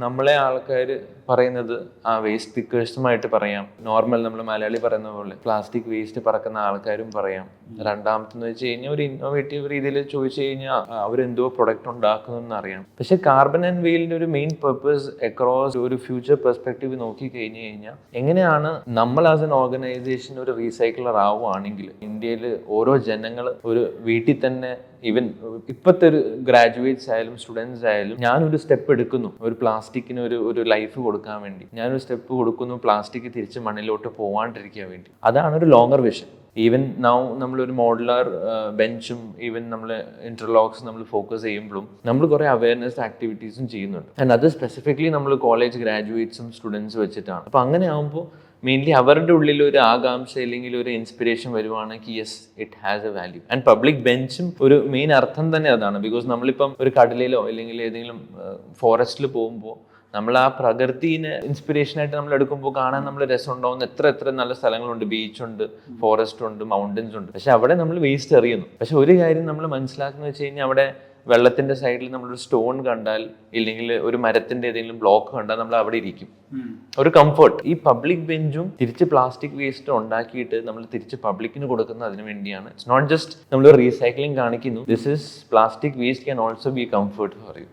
നമ്മളെ ആൾക്കാർ പറയുന്നത് ആ വേസ്റ്റ് പിക്കേഴ്സുമായിട്ട് പറയാം. നോർമൽ നമ്മൾ മലയാളി പറയുന്ന പോലെ പ്ലാസ്റ്റിക് വേസ്റ്റ് പറക്കുന്ന ആൾക്കാരും പറയാം. രണ്ടാമത്തെന്ന് വെച്ച് കഴിഞ്ഞാൽ ഒരു ഇന്നോവേറ്റീവ് രീതിയിൽ ചോദിച്ചു കഴിഞ്ഞാൽ അവരെന്തോ പ്രൊഡക്റ്റ് ഉണ്ടാക്കുന്നു അറിയാം. പക്ഷെ കാർബൺ ആൻഡ് വെയിലിന്റെ ഒരു മെയിൻ പർപ്പസ് അക്രോസ് ഒരു ഫ്യൂച്ചർ പെർസ്പെക്റ്റീവ് നോക്കി കഴിഞ്ഞു കഴിഞ്ഞാൽ എങ്ങനെയാണ് നമ്മൾ ആസ് എൻ ഓർഗനൈസേഷൻ ഒരു റീസൈക്കിളർ ആവുകയാണെങ്കിൽ ഇന്ത്യയിൽ ഓരോ ജനങ്ങൾ ഒരു വീട്ടിൽ തന്നെ ഈവൻ ഇപ്പോഴത്തെ ഒരു ഗ്രാജുവേറ്റ്സ് ആയാലും സ്റ്റുഡൻസ് ആയാലും ഞാനൊരു സ്റ്റെപ്പ് എടുക്കുന്നു ഒരു പ്ലാസ്റ്റിക്കിന് ഒരു ലൈഫ് കൊടുക്കാൻ വേണ്ടി, ഞാനൊരു സ്റ്റെപ്പ് കൊടുക്കുന്നു പ്ലാസ്റ്റിക് തിരിച്ച് മണ്ണിലോട്ട് പോവാണ്ടിരിക്കാൻ വേണ്ടി. അതാണ് ഒരു ലോങ്ങർ വിഷൻ. ഈവൻ നൗ നമ്മളൊരു മോഡുലാർ ബെഞ്ചും ഈവൻ നമ്മൾ ഇന്റർലോക്സ് നമ്മൾ ഫോക്കസ് ചെയ്യുമ്പോഴും നമ്മൾ കുറേ അവയർനെസ് ആക്ടിവിറ്റീസും ചെയ്യുന്നുണ്ട്. ആൻഡ് അത് സ്പെസിഫിക്കലി നമ്മൾ കോളേജ് ഗ്രാജുവേറ്റ്സും സ്റ്റുഡൻസ് വെച്ചിട്ടാണ്. അപ്പോൾ അങ്ങനെ ആകുമ്പോൾ മെയിൻലി അവരുടെ ഉള്ളിൽ ഒരു ആകാംക്ഷ അല്ലെങ്കിൽ ഒരു ഇൻസ്പിറേഷൻ വരുവാണെങ്കിൽ yes it has a value. And public ബെഞ്ചും ഒരു മെയിൻ അർത്ഥം തന്നെ അതാണ്. ബിക്കോസ് നമ്മളിപ്പം ഒരു കടലിലോ അല്ലെങ്കിൽ ഏതെങ്കിലും ഫോറസ്റ്റിൽ പോകുമ്പോൾ നമ്മൾ ആ പ്രകൃതിനെ ഇൻസ്പിറേഷനായിട്ട് നമ്മൾ എടുക്കുമ്പോൾ കാണാൻ നമ്മൾ രസം ഉണ്ടാവുന്ന എത്ര നല്ല സ്ഥലങ്ങളുണ്ട്. ബീച്ചുണ്ട്, ഫോറസ്റ്റ് ഉണ്ട്, മൗണ്ടൻസ് ഉണ്ട്. പക്ഷെ അവിടെ നമ്മൾ വേസ്റ്റ് എറിയുന്നു. പക്ഷെ ഒരു കാര്യം നമ്മൾ മനസ്സിലാക്കുന്നത് വെച്ച് കഴിഞ്ഞാൽ അവിടെ വെള്ളത്തിന്റെ സൈഡിൽ നമ്മളൊരു സ്റ്റോൺ കണ്ടാൽ ഇല്ലെങ്കിൽ ഒരു മരത്തിന്റെ ഏതെങ്കിലും ബ്ലോക്ക് കണ്ടാൽ നമ്മൾ അവിടെ ഇരിക്കും. ഒരു കംഫർട്ട്. ഈ പബ്ലിക് ബെഞ്ചും തിരിച്ച് പ്ലാസ്റ്റിക് വേസ്റ്റ് ഉണ്ടാക്കിയിട്ട് നമ്മൾ തിരിച്ച് പബ്ലിക്കിന് കൊടുക്കുന്നത് അതിന് വേണ്ടിയാണ്. ഇറ്റ്സ് നോട്ട് ജസ്റ്റ് നമ്മൾ റീസൈക്ലിംഗ് കാണിക്കുന്നു. This is plastic waste can also be comfort for you.